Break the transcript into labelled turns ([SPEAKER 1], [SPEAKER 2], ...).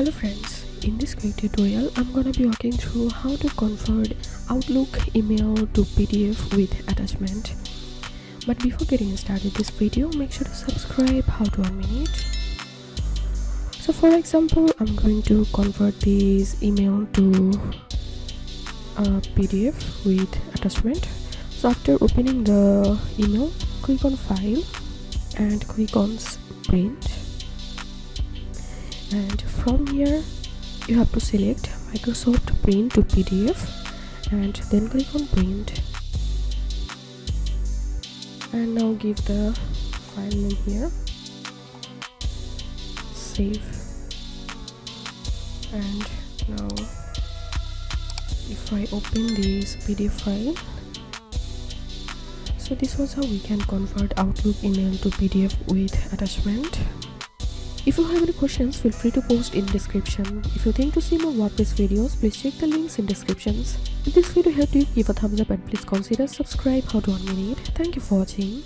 [SPEAKER 1] Hello friends, in this quick tutorial I'm gonna be walking through how to convert Outlook email to PDF with attachment. But before getting started this video, make sure to subscribe how to 1 minute. So for example, I'm going to convert this email to a PDF with attachment. So after opening the email, click on file and click on print. And from here you have to select Microsoft Print to PDF and then click on print, and now give the file name here, save. And now if I open this PDF file, so this was how we can convert Outlook email to PDF with attachment. If you have any questions, feel free to post in description. If you think to see more WordPress videos, please check the links in descriptions. If this video helped you, give a thumbs up and please consider subscribe how to 1 minute. Thank you for watching.